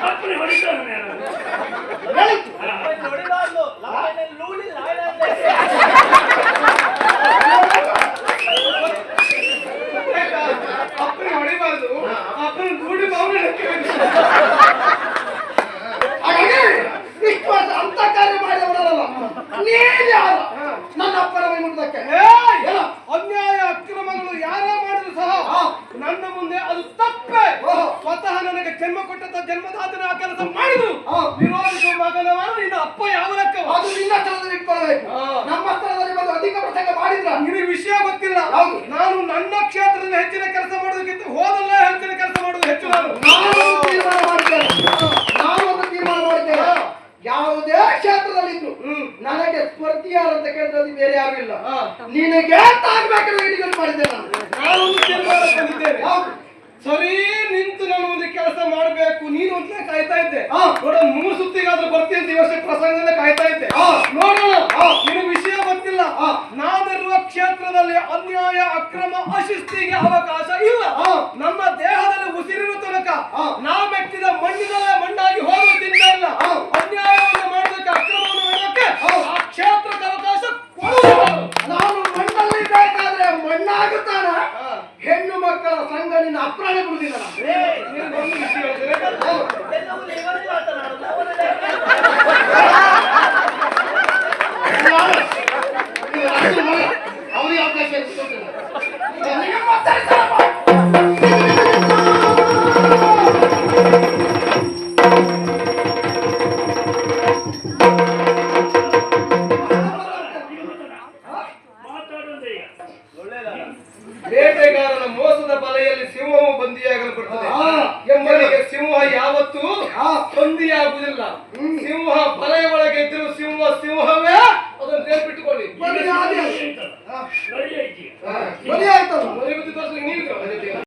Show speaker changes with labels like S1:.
S1: ಅಪ್ಪನೇ ಹೊಡಿತಾನೆ
S2: ಅಪ್ಪನೇ ಹೊಡಿಬಾರ್ದು, ಅಪ್ಪನ ರೂಢಿ ಮೌನ
S3: ಇಷ್ಟು ವರ್ಷ ಅಂತ ಕಾರ್ಯ ಮಾಡಿದವರಲ್ಲ ನೀನ್ ಯಾರು ನನ್ನ ಅಪ್ಪನ ಮೈ ಮುಟ್ಟದಕ್ಕೆ?
S2: ಅನ್ಯಾಯ ಅಕ್ರಮಗಳು ಯಾರ ಮಾಡಿದ್ರು ಸಹ ನನ್ನ ಮುಂದೆ ಅದು ತಪ್ಪೇ. ಸ್ವತಃ ನನಗೆ ಜನ್ಮ ಕೊಟ್ಟ ಜನ್ಮದಾತನ ಆ ಕೆಲಸ ಮಾಡಿದ್ರು ವಿರೋಧಿಸುವ ಮಗನವರು ನಿನ್ನ ಅಪ್ಪ ಯಾವ ಲೆಕ್ಕ?
S3: ಅದು ನಿನ್ನ ಸ್ಥಳದಲ್ಲಿ ಇಟ್ಕೊಳ್ಬೇಕು. ನಮ್ಮ ಸ್ಥಳದಲ್ಲಿ ಬಂದು ಅಧಿಕ ಪ್ರಸಂಗ ಮಾಡಿದ್ರ
S2: ನಿನಗೆ ವಿಷಯ ಗೊತ್ತಿಲ್ಲ. ನಾನು ನನ್ನ ಕ್ಷೇತ್ರದಲ್ಲಿ ಹೆಚ್ಚಿನ ಕೆಲಸ ಮಾಡೋದಕ್ಕಿಂತ ಹೋದಲ್ಲ ಹೆಚ್ಚಿನ ಕೆಲಸ ಮಾಡೋದು ಹೆಚ್ಚು.
S3: ನಾನು ಒಂದು ತೀರ್ಮಾನ ಮಾಡಿದ್ದೇನೆ. ಯಾವುದೇ ಕ್ಷೇತ್ರದಲ್ಲಿದ್ರು ನನಗೆ ಸ್ಪರ್ಧಿಯಾರಂತ ಕೇಳಿದ್ರೆ ಬೇರೆ ಯಾರು ಇಲ್ಲ. ನಿನಗೆ ಆಗ್ಬೇಕಾದ್ರೆ ಇಡಿಗಳು ಮಾಡಿದ್ದೇನೆ.
S2: ನಾನೊಂದು ತೀರ್ಮಾನ ತಂದಿದ್ದೇನೆ. ಸರಿ ನಿಂತು ನಾನು ಒಂದು ಕೆಲಸ ಮಾಡಬೇಕು. ನೀನು ಅಂತ ಕಾಯ್ತಾ ಇದ್ದೆ. ನೋಡ 3 ಸುತ್ತಿಗಾದ್ರೂ ಬರ್ತೀನಿ ಅಂತ ಈ ವರ್ಷ ಪ್ರಸಂಗದಲ್ಲೇ ಕಾಯ್ತಾ ಇದ್ದೆ. ನೋಡೋಣ, ನಿನಗೆ ವಿಷಯ ಗೊತ್ತಿಲ್ಲ. ನಾನಿರುವ ಕ್ಷೇತ್ರದಲ್ಲಿ ಅನ್ಯಾಯ ಅಕ್ರಮ ಅಶಿಸ್ತಿಗೆ ಅವಕಾಶ ಇಲ್ಲ. ನಮ್ಮ ದೇಹದಲ್ಲಿ ಉಸಿರಿನ ತನಕ ನಾ ಮೆಟ್ಟಿದ ಮಣ್ಣಿನಲ್ಲೇ ಮಣ್ಣಾಗಿ ಹೋಗುತ್ತಿಲ್ಲ. ಅನ್ಯಾಯವನ್ನು ಮಾಡೋದಕ್ಕೆ ಅಕ್ರಮವನ್ನು ಮಾಡೋದಕ್ಕೆ ಆ ಕ್ಷೇತ್ರಕ್ಕೆ ಅವಕಾಶ ಕೊಡುವುದು.
S3: ನಾನು ಮಣ್ಣಲ್ಲಿ ಬೇಕಾದ್ರೆ ಮಣ್ಣಾಗುತ್ತಾನ. ಹೆಣ್ಣು ಮಕ್ಕಳ ಸಂಘ ನಿನ್ನ ಅಪ್ರಾಣ ಬಿಡುವುದಿಲ್ಲ. ಅವರಿಗೆ ಅವಕಾಶ
S2: ಬೇಟೆಗಾರನ ಮೋಸದ ಬಲೆಯಲ್ಲಿ ಸಿಂಹವು ಬಂದಿಯಾಗಲು ಬರ್ತದೆ ಎಂಬುದಕ್ಕೆ ಸಿಂಹ ಯಾವತ್ತೂ ಬಂದಿಯಾಗುವುದಿಲ್ಲ.